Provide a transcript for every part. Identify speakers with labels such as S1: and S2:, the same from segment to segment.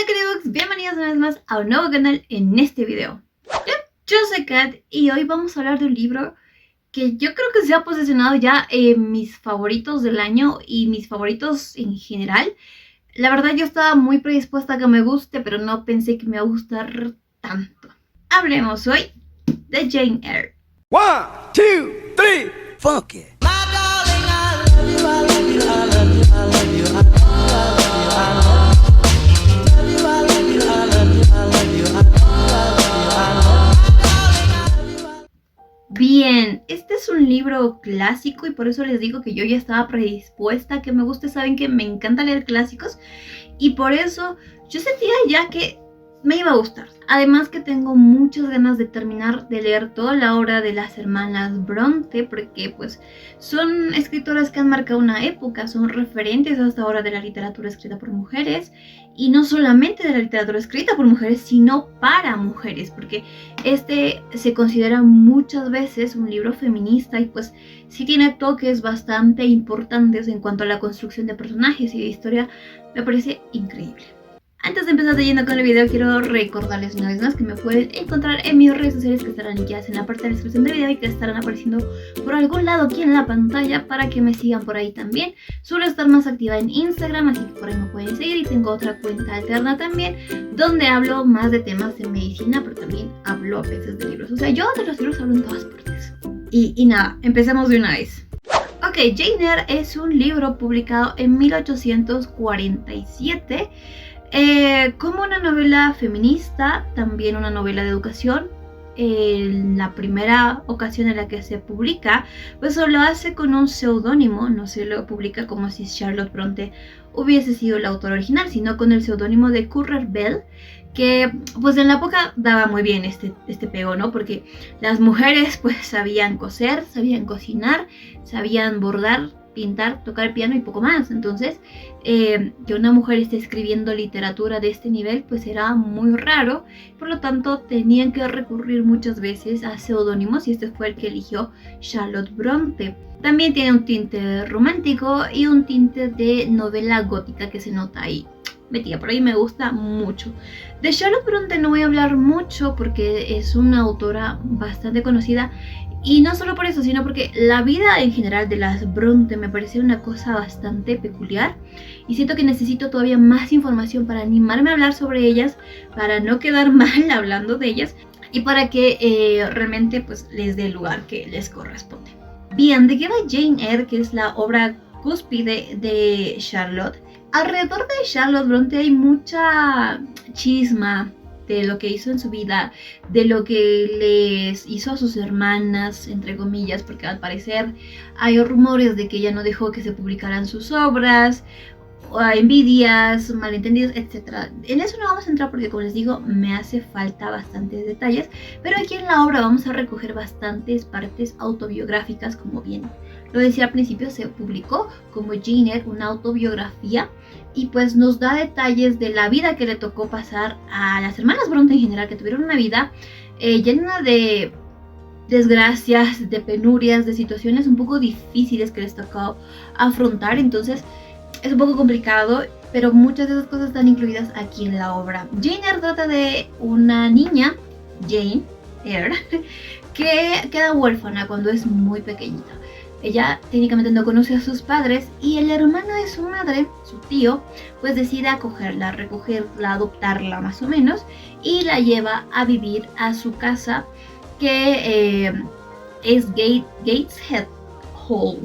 S1: Hola queridos, bienvenidos una vez más a un nuevo canal en este video. Yo soy Kat y hoy vamos a hablar de un libro que yo creo que se ha posicionado ya en mis favoritos del año y mis favoritos en general. La verdad yo estaba muy predispuesta a que me guste, pero no pensé que me iba a gustar tanto. Hablemos hoy de Jane Eyre.
S2: 1, 2, 3, funk it.
S1: Bien, este es un libro clásico y por eso les digo que yo ya estaba predispuesta a que me guste. Saben que me encanta leer clásicos y por eso yo sentía ya que me iba a gustar. Además que tengo muchas ganas de terminar de leer toda la obra de las hermanas Bronte, porque pues son escritoras que han marcado una época, son referentes hasta ahora de la literatura escrita por mujeres, y no solamente de la literatura escrita por mujeres, sino para mujeres, porque este se considera muchas veces un libro feminista y pues sí tiene toques bastante importantes en cuanto a la construcción de personajes y de historia. Me parece increíble. Antes de empezar de lleno con el video, quiero recordarles una vez más que me pueden encontrar en mis redes sociales que estarán linkeadas en la parte de la descripción del video y que estarán apareciendo por algún lado aquí en la pantalla para que me sigan por ahí también. Suelo estar más activa en Instagram, así que por ahí me pueden seguir, y tengo otra cuenta alterna también donde hablo más de temas de medicina, pero también hablo a veces de libros. O sea, yo de los libros hablo en todas partes. Y nada, empecemos de una vez. Ok, Jane Eyre es un libro publicado en 1847 como una novela feminista, también una novela de educación. En la primera ocasión en la que se publica, pues lo hace con un seudónimo, no se lo publica como si Charlotte Bronte hubiese sido la autora original, sino con el seudónimo de Currer Bell, que pues en la época daba muy bien este pego, ¿no? Porque las mujeres pues sabían coser, sabían cocinar, sabían bordar, pintar, tocar piano y poco más. Entonces, que una mujer esté escribiendo literatura de este nivel, pues era muy raro. Por lo tanto, tenían que recurrir muchas veces a seudónimos y este fue el que eligió Charlotte Bronte. También tiene un tinte romántico y un tinte de novela gótica que se nota ahí metida, por ahí me gusta mucho. De Charlotte Bronte no voy a hablar mucho porque es una autora bastante conocida. Y no solo por eso, sino porque la vida en general de las Bronte me parece una cosa bastante peculiar. Y siento que necesito todavía más información para animarme a hablar sobre ellas, para no quedar mal hablando de ellas y para que realmente pues les dé el lugar que les corresponde. Bien, ¿de qué va Jane Eyre, que es la obra cúspide de Charlotte? Alrededor de Charlotte Bronte hay mucha chisma de lo que hizo en su vida, de lo que les hizo a sus hermanas, entre comillas, porque al parecer hay rumores de que ella no dejó que se publicaran sus obras, envidias, malentendidos, etc. En eso no vamos a entrar porque, como les digo, me hace falta bastantes detalles, pero aquí en la obra vamos a recoger bastantes partes autobiográficas, como bien lo decía al principio, se publicó como Jane Eyre, una autobiografía, y pues nos da detalles de la vida que le tocó pasar a las hermanas Bronte en general, que tuvieron una vida llena de desgracias, de penurias, de situaciones un poco difíciles que les tocó afrontar. Entonces es un poco complicado, pero muchas de esas cosas están incluidas aquí en la obra. Jane Eyre trata de una niña, Jane Eyre, que queda huérfana cuando es muy pequeñita. Ella técnicamente no conoce a sus padres y el hermano de su madre, su tío, pues decide acogerla, recogerla, adoptarla más o menos, y la lleva a vivir a su casa, que es Gateshead Hall.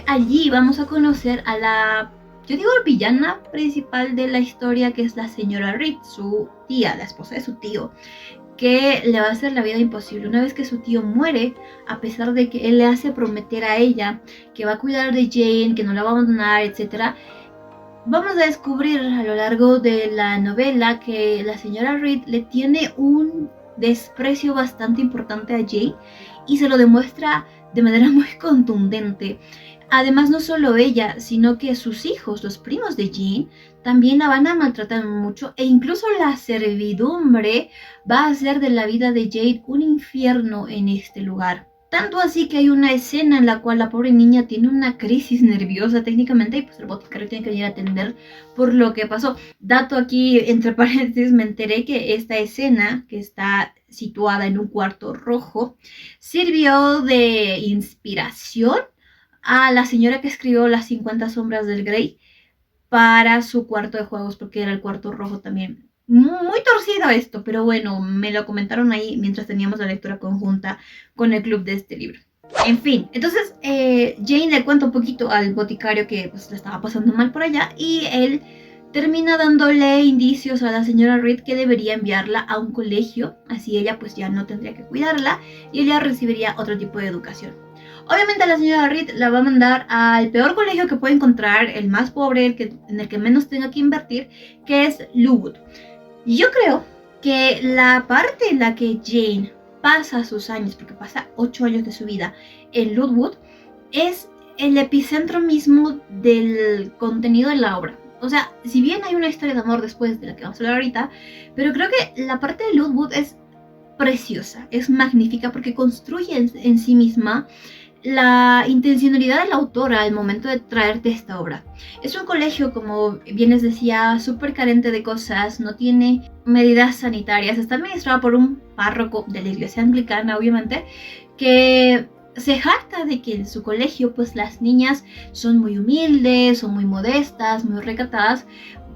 S1: Allí vamos a conocer a la villana principal de la historia, que es la señora Reed, su tía, la esposa de su tío, que le va a hacer la vida imposible. Una vez que su tío muere, a pesar de que él le hace prometer a ella que va a cuidar de Jane, que no la va a abandonar, etc., vamos a descubrir a lo largo de la novela que la señora Reed le tiene un desprecio bastante importante a Jane y se lo demuestra de manera muy contundente. Además, no solo ella, sino que sus hijos, los primos de Jane, también la van a maltratar mucho, e incluso la servidumbre va a hacer de la vida de Jane un infierno en este lugar. Tanto así que hay una escena en la cual la pobre niña tiene una crisis nerviosa técnicamente y pues el boticario tiene que venir a atender por lo que pasó. Dato aquí, entre paréntesis, me enteré que esta escena, que está situada en un cuarto rojo, sirvió de inspiración a la señora que escribió Las 50 sombras del Grey para su cuarto de juegos, porque era el cuarto rojo también. Muy torcido esto, pero bueno, me lo comentaron ahí mientras teníamos la lectura conjunta con el club de este libro. En fin, entonces Jane le cuenta un poquito al boticario que pues le estaba pasando mal por allá y él termina dándole indicios a la señora Reed que debería enviarla a un colegio, así ella pues ya no tendría que cuidarla y ella recibiría otro tipo de educación. Obviamente la señora Reed la va a mandar al peor colegio que puede encontrar, el más pobre, en el que menos tenga que invertir, que es Lowood. Y yo creo que la parte en la que Jane pasa sus años, porque pasa 8 años de su vida en Lowood, es el epicentro mismo del contenido de la obra. O sea, si bien hay una historia de amor después de la que vamos a hablar ahorita, pero creo que la parte de Lowood es preciosa, es magnífica porque construye en sí misma la intencionalidad de la autora al momento de traerte esta obra. Es un colegio, como bien les decía, súper carente de cosas, no tiene medidas sanitarias, está administrado por un párroco de la iglesia anglicana, obviamente, que se jacta de que en su colegio pues las niñas son muy humildes, son muy modestas, muy recatadas,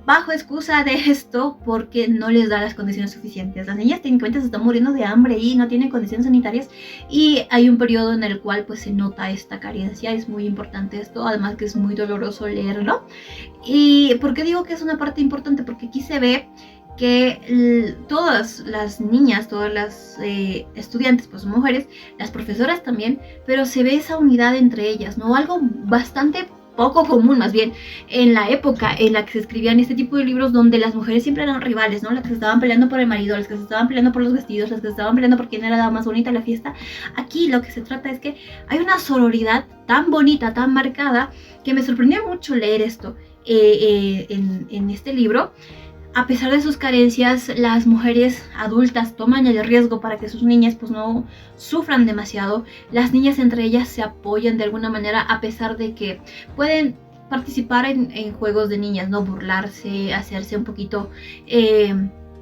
S1: bajo excusa de esto porque no les da las condiciones suficientes. Las niñas técnicamente se están muriendo de hambre y no tienen condiciones sanitarias y hay un periodo en el cual pues se nota esta carencia. Es muy importante esto, además que es muy doloroso leerlo. ¿Y por qué digo que es una parte importante? Porque aquí se ve que todas las niñas, todas las estudiantes pues son mujeres, las profesoras también, pero se ve esa unidad entre ellas, ¿no? Algo bastante poco común más bien en la época en la que se escribían este tipo de libros donde las mujeres siempre eran rivales, ¿no? Las que se estaban peleando por el marido, las que se estaban peleando por los vestidos, las que se estaban peleando por quién era la más bonita en la fiesta. Aquí lo que se trata es que hay una sororidad tan bonita, tan marcada, que me sorprendió mucho leer esto en este libro. A pesar de sus carencias, las mujeres adultas toman el riesgo para que sus niñas pues no sufran demasiado. Las niñas entre ellas se apoyan de alguna manera a pesar de que pueden participar en juegos de niñas, no burlarse, hacerse un poquito,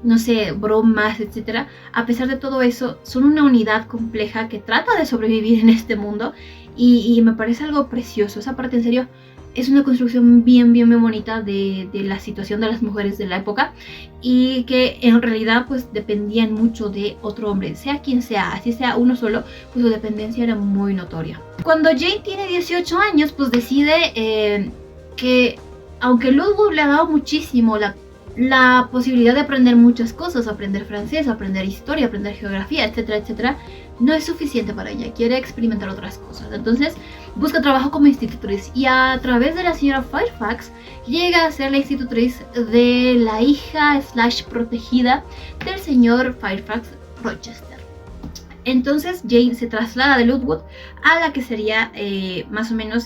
S1: no sé, bromas, etc. A pesar de todo eso, son una unidad compleja que trata de sobrevivir en este mundo y me parece algo precioso. Esa parte en serio es una construcción bien bonita de la situación de las mujeres de la época y que en realidad pues dependían mucho de otro hombre, sea quien sea, así sea uno solo, pues su dependencia era muy notoria. Cuando Jane tiene 18 años pues decide que aunque Lowood le ha dado muchísimo la posibilidad de aprender muchas cosas, aprender francés, aprender historia, aprender geografía, etcétera, etcétera, no es suficiente para ella, quiere experimentar otras cosas. Entonces busca trabajo como institutriz y a través de la señora Fairfax llega a ser la institutriz de la hija / protegida del señor Fairfax Rochester. Entonces Jane se traslada de Lowood a la que sería más o menos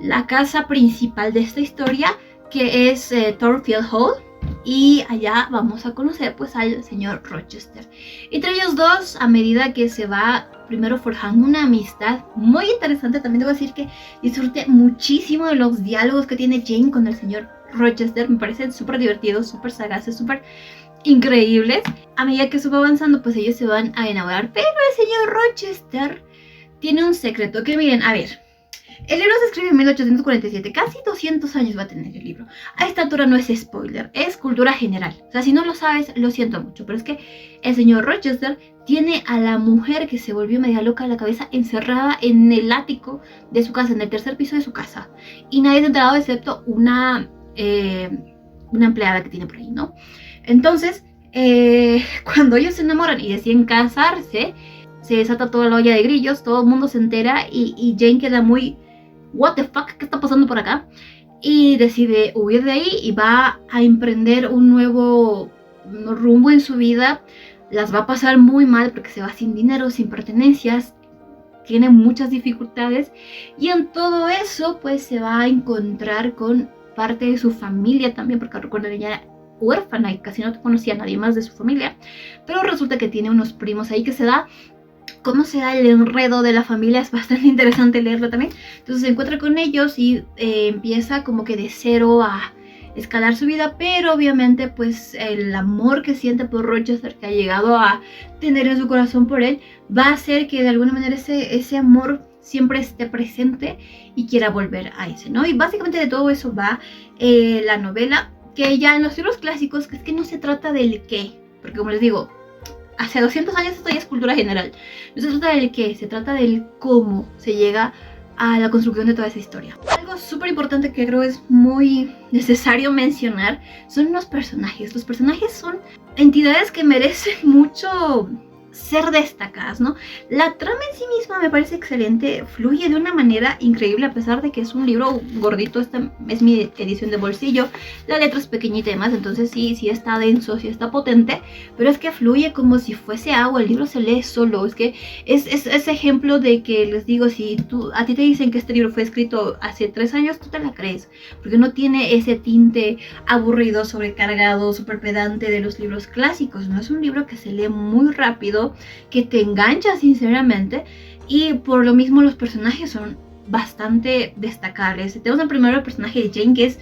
S1: la casa principal de esta historia, que es Thornfield Hall. Y allá vamos a conocer pues al señor Rochester. Entre ellos dos, a medida que se va primero forjando una amistad muy interesante, también debo decir que disfruté muchísimo de los diálogos que tiene Jane con el señor Rochester. Me parecen súper divertidos, súper sagaces, súper increíbles. A medida que se va avanzando pues ellos se van a enamorar, pero el señor Rochester tiene un secreto que miren, a ver. El libro se escribe en 1847, casi 200 años va a tener el libro. A esta altura no es spoiler, es cultura general. O sea, si no lo sabes, lo siento mucho, pero es que el señor Rochester tiene a la mujer que se volvió media loca de la cabeza encerrada en el ático de su casa, en el tercer piso de su casa. Y nadie se ha enterado excepto una empleada que tiene por ahí, ¿no? Entonces, cuando ellos se enamoran y deciden casarse, se desata toda la olla de grillos, todo el mundo se entera y Jane queda muy... what the fuck, ¿qué está pasando por acá? Y decide huir de ahí y va a emprender un nuevo rumbo en su vida. Las va a pasar muy mal porque se va sin dinero, sin pertenencias, tiene muchas dificultades y en todo eso pues se va a encontrar con parte de su familia también, porque recuerden, ella era huérfana y casi no conocía a nadie más de su familia, pero resulta que tiene unos primos ahí que se da cómo se da el enredo de la familia. Es bastante interesante leerlo también. Entonces se encuentra con ellos y empieza como que de cero a escalar su vida, pero obviamente pues el amor que siente por Rochester, que ha llegado a tener en su corazón por él, va a hacer que de alguna manera ese amor siempre esté presente y quiera volver a ese, ¿no? Y básicamente de todo eso va la novela, que ya en los libros clásicos, que es que no se trata del qué, porque como les digo, hace 200 años esto ya es cultura general. No se trata del qué, se trata del cómo se llega a la construcción de toda esa historia. Algo súper importante que creo es muy necesario mencionar son los personajes. Los personajes son entidades que merecen mucho ser destacadas, ¿no? La trama en sí misma me parece excelente, fluye de una manera increíble a pesar de que es un libro gordito. Esta es mi edición de bolsillo, la letra es pequeñita y demás, entonces sí está denso, sí está potente, pero es que fluye como si fuese agua, el libro se lee solo. Es que es ese ejemplo de que les digo, si a ti te dicen que este libro fue escrito hace 3 años, tú te la crees, porque no tiene ese tinte aburrido, sobrecargado, súper pedante de los libros clásicos. No es un libro que se lee muy rápido, que te engancha sinceramente, y por lo mismo los personajes son bastante destacables. Tenemos primero el personaje de Jane, que es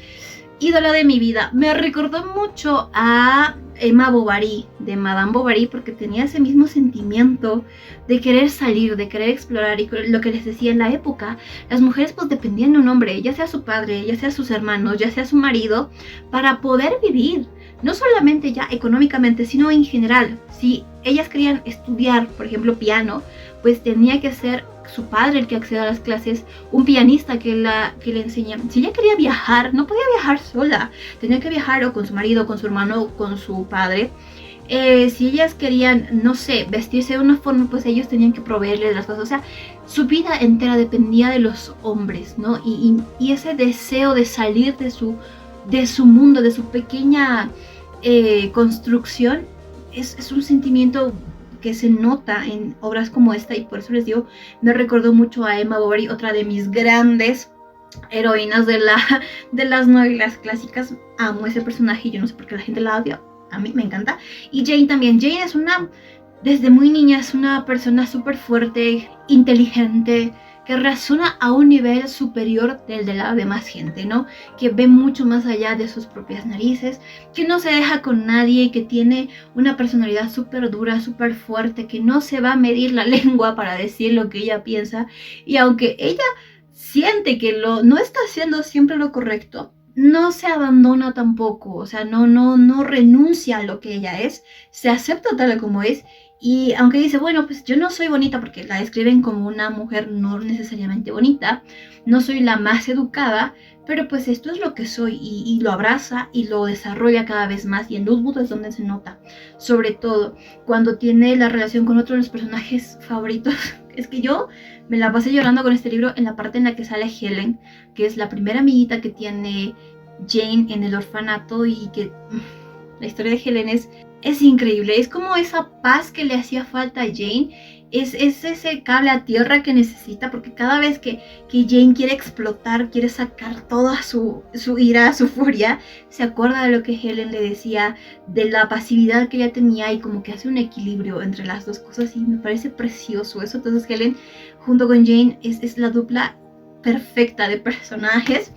S1: ídola de mi vida. Me recordó mucho a Emma Bovary, de Madame Bovary, porque tenía ese mismo sentimiento de querer salir, de querer explorar. Y lo que les decía, en la época las mujeres pues dependían de un hombre, ya sea su padre, ya sea sus hermanos, ya sea su marido, para poder vivir. No solamente ya económicamente, sino en general. Si ellas querían estudiar, por ejemplo, piano, pues tenía que ser su padre el que acceda a las clases, un pianista que le enseña. Si ella quería viajar, no podía viajar sola, tenía que viajar o con su marido, con su hermano, o con su padre. Si ellas querían, no sé, vestirse de una forma, pues ellos tenían que proveerles las cosas. O sea, su vida entera dependía de los hombres, ¿no? Y ese deseo de salir de su mundo, de su pequeña construcción, es un sentimiento que se nota en obras como esta, y por eso les digo, me recordó mucho a Emma Bovary, otra de mis grandes heroínas de las novelas clásicas. Amo ese personaje y yo no sé por qué la gente la odia, a mí me encanta. Y Jane también. Jane es desde muy niña es una persona súper fuerte, inteligente, que razona a un nivel superior del de la demás gente, ¿no? Que ve mucho más allá de sus propias narices, que no se deja con nadie, que tiene una personalidad súper dura, súper fuerte, que no se va a medir la lengua para decir lo que ella piensa. Y aunque ella siente que no está haciendo siempre lo correcto, no se abandona tampoco. O sea, no renuncia a lo que ella es, se acepta tal como es. Y aunque dice, bueno, pues yo no soy bonita, porque la describen como una mujer no necesariamente bonita, no soy la más educada, pero pues esto es lo que soy, y lo abraza y lo desarrolla cada vez más. Y en Luzwood es donde se nota, sobre todo cuando tiene la relación con otro de los personajes favoritos. Es que yo me la pasé llorando con este libro en la parte en la que sale Helen, que es la primera amiguita que tiene Jane en el orfanato, y que la historia de Helen es increíble. Es como esa paz que le hacía falta a Jane. Es ese cable a tierra que necesita, porque cada vez que Jane quiere explotar, quiere sacar toda su ira, su furia, se acuerda de lo que Helen le decía, de la pasividad que ella tenía, y como que hace un equilibrio entre las dos cosas, y me parece precioso eso. Entonces Helen junto con Jane es la dupla perfecta de personajes.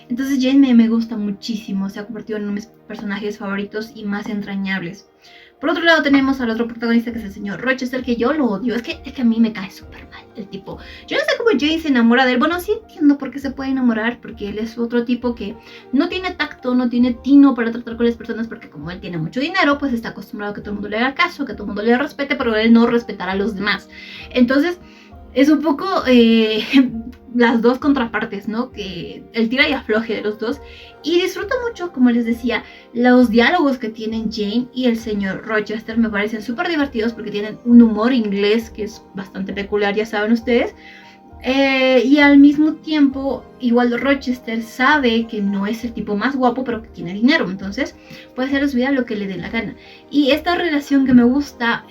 S1: Entonces Jane me gusta muchísimo, se ha convertido en uno de mis personajes favoritos y más entrañables. Por otro lado tenemos al otro protagonista, que es el señor Rochester, que yo lo odio. Es que a mí me cae súper mal el tipo. Yo no sé cómo Jane se enamora de él. Bueno, sí entiendo por qué se puede enamorar, porque él es otro tipo que no tiene tacto, no tiene tino para tratar con las personas, porque como él tiene mucho dinero, pues está acostumbrado a que todo el mundo le haga caso, que todo el mundo le respete, pero él no respetará a los demás. Entonces es un poco las dos contrapartes, ¿no? Que el tira y afloje de los dos. Y disfruto mucho, como les decía, los diálogos que tienen Jane y el señor Rochester. Me parecen súper divertidos porque tienen un humor inglés que es bastante peculiar, ya saben ustedes. Y al mismo tiempo igual Rochester sabe que no es el tipo más guapo, pero que tiene dinero, entonces puede hacer de su vida lo que le dé la gana. Y esta relación que me gusta,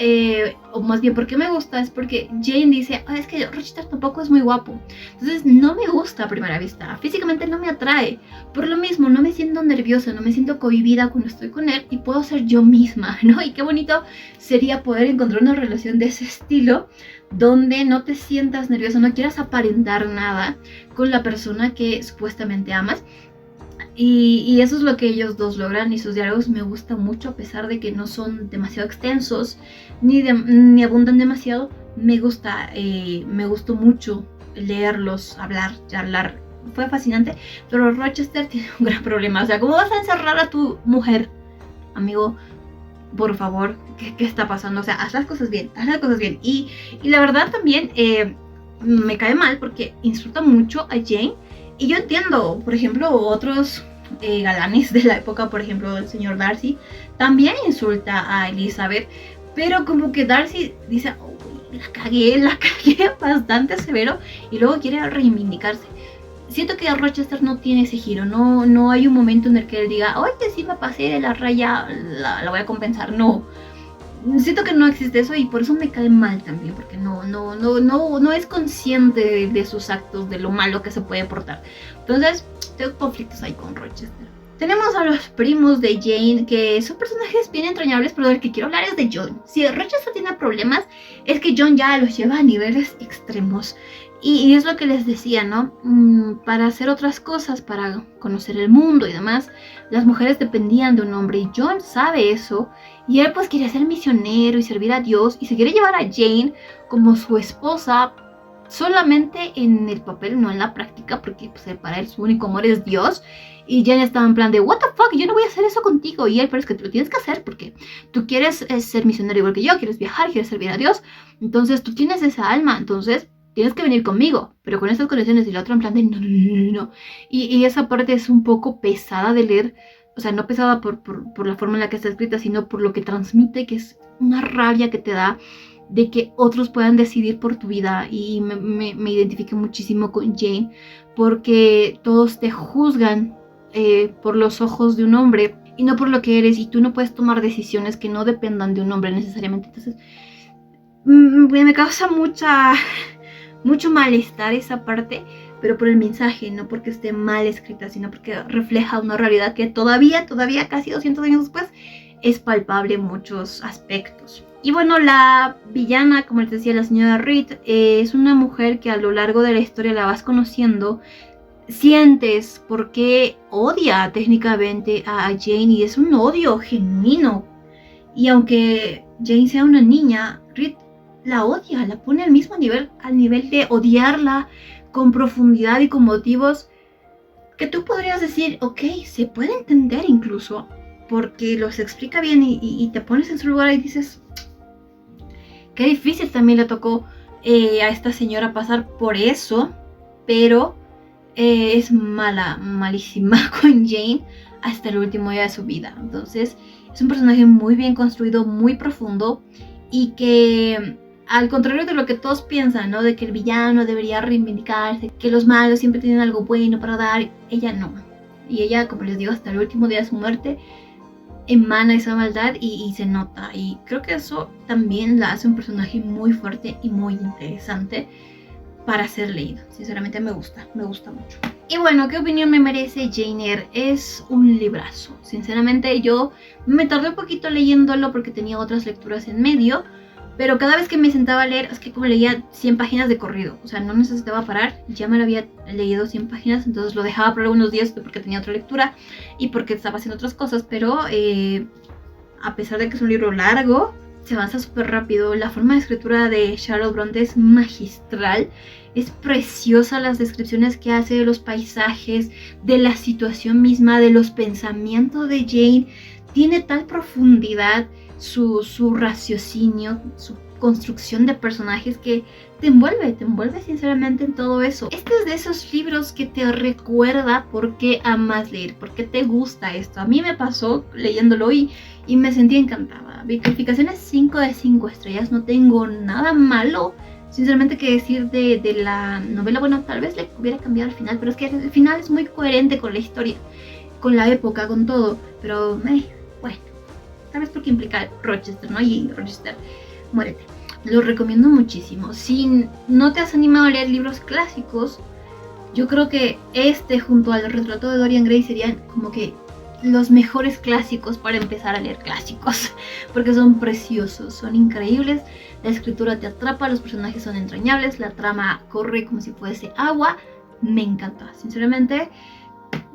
S1: o más bien porque me gusta, es porque Jane dice, es que Rochester tampoco es muy guapo, entonces no me gusta a primera vista, físicamente no me atrae, por lo mismo no me siento nerviosa, no me siento cohibida cuando estoy con él y puedo ser yo misma, ¿no? Y qué bonito sería poder encontrar una relación de ese estilo, donde no te sientas nervioso, no quieras aparentar nada con la persona que supuestamente amas. Y eso es lo que ellos dos logran, y sus diálogos me gustan mucho, a pesar de que no son demasiado extensos ni abundan demasiado. Me gustó mucho leerlos, hablar, charlar, fue fascinante. Pero Rochester tiene un gran problema, o sea, ¿cómo vas a encerrar a tu mujer, amigo? Por favor, ¿qué está pasando? O sea, haz las cosas bien, haz las cosas bien. Y la verdad también me cae mal porque insulta mucho a Jane. Y yo entiendo, por ejemplo, otros galanes de la época, por ejemplo, el señor Darcy, también insulta a Elizabeth. Pero como que Darcy dice, oh, la cagué bastante severo, y luego quiere reivindicarse. Siento que Rochester no tiene ese giro, no hay un momento en el que él diga, oye, sí me pasé de la raya, la voy a compensar. No, siento que no existe eso, y por eso me cae mal también, porque no es consciente de sus actos, de lo malo que se puede portar. Entonces, tengo conflictos ahí con Rochester. Tenemos a los primos de Jane, que son personajes bien entrañables, pero del que quiero hablar es de John. Si Rochester tiene problemas, es que John ya los lleva a niveles extremos. Y es lo que les decía, ¿no? Para hacer otras cosas, para conocer el mundo y demás, las mujeres dependían de un hombre, y John sabe eso. Y él pues quiere ser misionero y servir a Dios, y se quiere llevar a Jane como su esposa, solamente en el papel, no en la práctica, porque pues, para él su único amor es Dios. Y Jane estaba en plan de, what the fuck, yo no voy a hacer eso contigo. Y él, pero es que tú lo tienes que hacer porque tú quieres ser misionero igual que yo, quieres viajar, quieres servir a Dios. Entonces tú tienes esa alma, entonces tienes que venir conmigo, pero con estas condiciones. Y la otra en plan de, no. Y esa parte es un poco pesada de leer. O sea, no pesada por la forma en la que está escrita, sino por lo que transmite, que es una rabia que te da de que otros puedan decidir por tu vida. Y me identifiqué muchísimo con Jane, porque todos te juzgan por los ojos de un hombre y no por lo que eres, y tú no puedes tomar decisiones que no dependan de un hombre necesariamente. Entonces me causa mucho malestar esa parte, pero por el mensaje, no porque esté mal escrita, sino porque refleja una realidad que todavía casi 200 años después es palpable en muchos aspectos. Y bueno, la villana, como les decía, la señora Reed, es una mujer que a lo largo de la historia la vas conociendo, sientes por qué odia técnicamente a Jane, y es un odio genuino. Y aunque Jane sea una niña, Reed la odia, la pone al mismo nivel, al nivel de odiarla con profundidad y con motivos que tú podrías decir, ok, se puede entender incluso, porque los explica bien, y te pones en su lugar y dices, qué difícil también le tocó a esta señora pasar por eso, pero es malísima con Jane hasta el último día de su vida. Entonces es un personaje muy bien construido, muy profundo, y que al contrario de lo que todos piensan, ¿no? De que el villano debería reivindicarse, que los malos siempre tienen algo bueno para dar, ella no. Y ella, como les digo, hasta el último día de su muerte emana esa maldad, y se nota. Y creo que eso también la hace un personaje muy fuerte y muy interesante para ser leído. Sinceramente me gusta mucho. Y bueno, ¿qué opinión me merece Jane Eyre? Es un librazo. Sinceramente yo me tardé un poquito leyéndolo porque tenía otras lecturas en medio, pero cada vez que me sentaba a leer, es que como leía 100 páginas de corrido, o sea, no necesitaba parar, ya me lo había leído 100 páginas, entonces lo dejaba por algunos días porque tenía otra lectura y porque estaba haciendo otras cosas, pero a pesar de que es un libro largo, se avanza súper rápido. La forma de escritura de Charlotte Bronte es magistral, es preciosa las descripciones que hace de los paisajes, de la situación misma, de los pensamientos de Jane. Tiene tal profundidad su raciocinio, su construcción de personajes, que te envuelve sinceramente en todo eso. Este es de esos libros que te recuerda por qué amas leer, por qué te gusta esto. A mí me pasó leyéndolo y me sentí encantada. Mi calificación es 5 de 5 estrellas, no tengo nada malo, sinceramente qué decir de la novela. Bueno, tal vez le hubiera cambiado el final, pero es que el final es muy coherente con la historia, con la época, con todo. Pero, bueno, tal vez porque implica Rochester, ¿no? Y Rochester, muérete. Lo recomiendo muchísimo. Si no te has animado a leer libros clásicos, yo creo que este junto al retrato de Dorian Gray serían como que los mejores clásicos para empezar a leer clásicos, porque son preciosos, son increíbles, la escritura te atrapa, los personajes son entrañables, la trama corre como si fuese agua. Me encanta, sinceramente,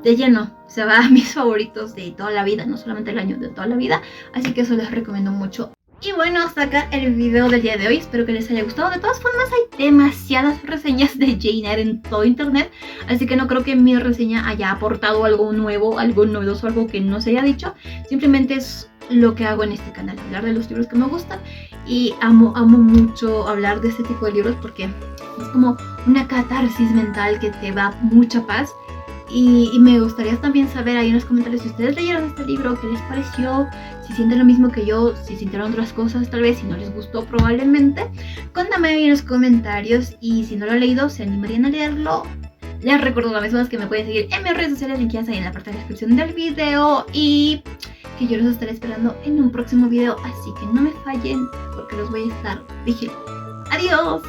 S1: de lleno, se va a mis favoritos de toda la vida, no solamente el año, de toda la vida, así que eso les recomiendo mucho. Y bueno, hasta acá el video del día de hoy, espero que les haya gustado. De todas formas, hay demasiadas reseñas de Jane Eyre en todo internet, así que no creo que mi reseña haya aportado algo nuevo, algo novedoso, algo que no se haya dicho. Simplemente es lo que hago en este canal, hablar de los libros que me gustan, y amo mucho hablar de este tipo de libros porque es como una catarsis mental que te da mucha paz. Y me gustaría también saber ahí en los comentarios si ustedes leyeron este libro, qué les pareció, si sienten lo mismo que yo, si sintieron otras cosas tal vez, si no les gustó probablemente. Cuéntame ahí en los comentarios, y si no lo han leído, se animarían a leerlo. Les recuerdo una vez más que me pueden seguir en mis redes sociales linkeadas ahí en la parte de la descripción del video, y que yo los estaré esperando en un próximo video, así que no me fallen porque los voy a estar vigilando. ¡Adiós!